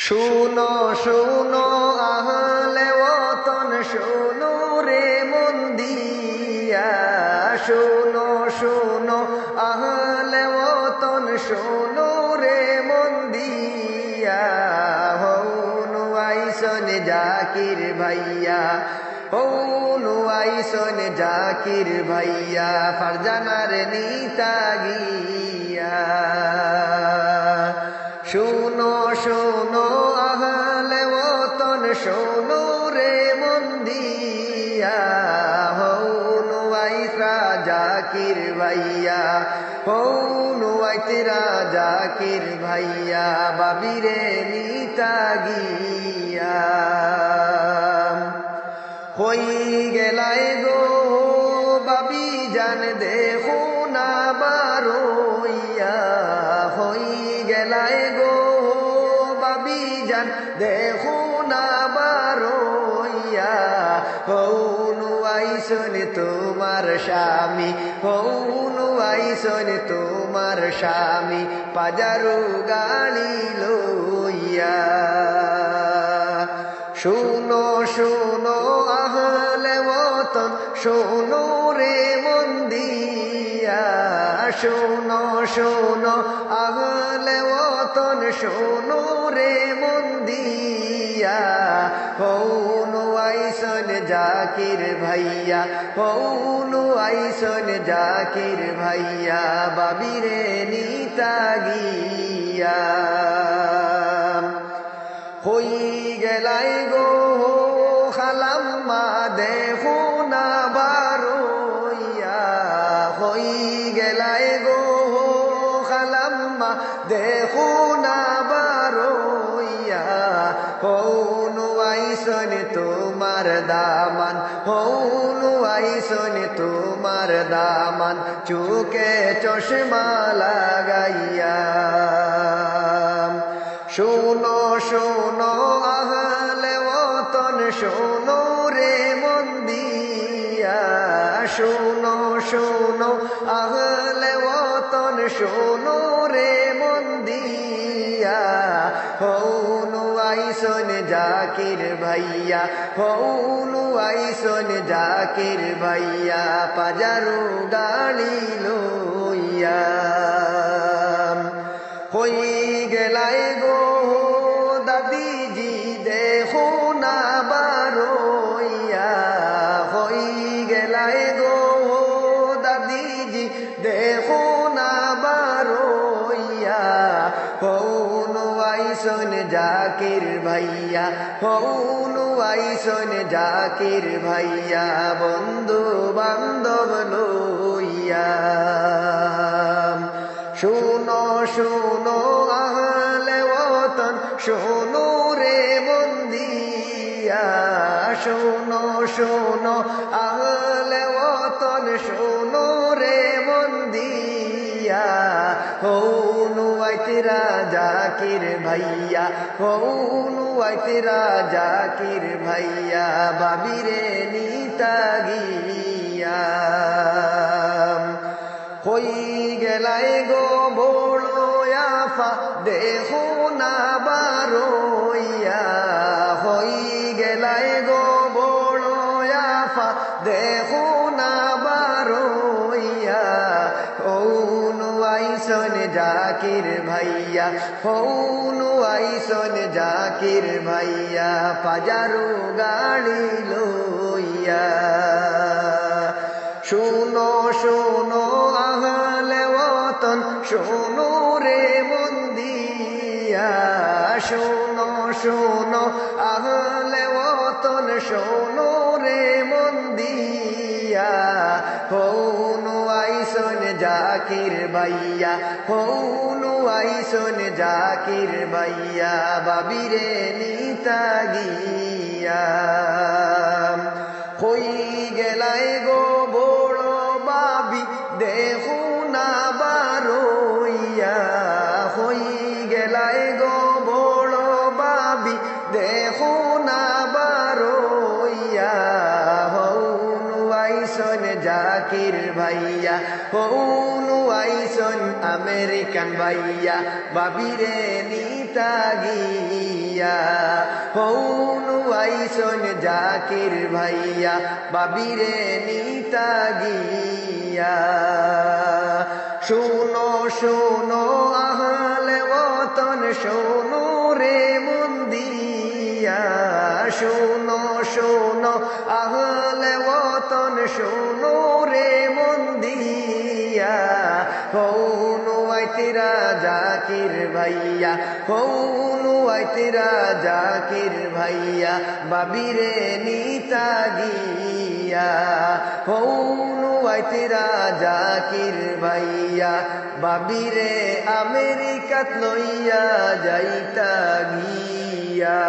শুনো শুনো আহলে ওতন শুনো রে মন দিয়া, শুনো শুনো আহলে ওতন শুনো রে মন দিয়া। হৌনু আইসন জাকির ভাইয়া, হৌনু আইসন জাকির ভাইয়া, ফারজানার নিতা গিয়া। শুনো শুনো আহলে ওতন শুনো রে মন দিয়া, হৌনু আইসা জাকির ভাইয়া, হৌনু আইতরা জাকির ভাইয়া, বাবিরে নিতা গিয়া। হই গেলাই গো বাবি জান দেখো না বারোইয়া, হই গেলাই গো বাবি জান দেখো না বারোইয়া। হৌনু আইসন তোমার স্বামী, হৌনু আইসন তোমার স্বামী, পাজারু গাড়ি লইয়া। শুনো শুনো আহলে ওতন শুনো রে মন দিয়া, শুনো শুনো আহলে ওতন শুনো রে মন দিয়া। হৌনু আইসন জাকির ভাইয়া, হৌনু আইসন জাকির ভাইয়া, বাবিরে নিতা গিয়া। হই গেলাই গো খালাম্মা দেখো না বারোইয়া, হই গেলাই গো খালাম্মা দেখো না বারোইয়া। হৌনু আইসন তোমার দামান, হৌনু আইসন তোমার দামান, চোখে চশমা লাগাইয়া। শুনো শুনো আহলে ওতন শুনো রে মন দিয়া, শুনো শুনো আহলে ওতন শুনো রে মন দিয়া। হৌনু আইসন জাকির ভাইয়া, হৌনু আইসন জাকির ভাইয়া, পাজারু গাড়ি লইয়া। হই গেলাই গো দাদিজি দেখো না বারোইয়া, হই গেলাই গো দাদিজি দেখো না বারোইয়া। হৌনু আইসন জাকির ভাইয়া, হৌনু আইসন জাকির ভাইয়া, বন্ধু বান্ধব লইয়া। শুনো শুনো আহলে ওতন শুনো রে মন দিয়া, শুনো শুনো আহলে ওতন শুনো রে মন দিয়া। হৌনু আইতরা জাকির ভাইয়া, হৌনু আইতরা জাকির ভাইয়া, বাবিরে নিতা গিয়া। হই গেলাই গো বড় আফা দেখো না বারোইয়া, হই গেলাই গো বড় আফা দেখো না বারোইয়া। হৌনু আইসন জাকির ভাইয়া, হৌনু আইসন জাকির ভাইয়া, পাজারু গাড়ি লইয়া। শুনো শুনো আহলে ওতন শুনো রে মন দিয়া, শুনো শুনো আহলে ওতন শুনো রে মন দিয়া। হৌনু আইসন জাকির ভাইয়া, হৌনু আইসন জাকির ভাইয়া, বাবিরে নিতা গিয়া। হই গেলাই গো বড় বাবি দেখো না বারোইয়া, হই গেলাই গো বড় বাবি দেখো না বারোইয়া। হৌনু আইসন জাকির ভাইয়া, হৌনু আইসন আমেরিকান ভাইয়া, বাবিরে নিতা গিয়া। হৌনু আইসন জাকির ভাইয়া বাবিরে নিতা গিয়া শুনো শুনো আহলে ওতন শুনো রে মন দিয়া শুনো শুনো আহলে ওতন শুনো রে মন দিয়া হৌনু আইতিরা জাকির ভাইয়া হৌনু আইতিরা জাকির ভাইয়া বাবিরে নিতা গিয়া হৌনু আইতিরা জাকির ভাইয়া বাবিরে আমেরিকাত লইয়া যাইতা গিয়া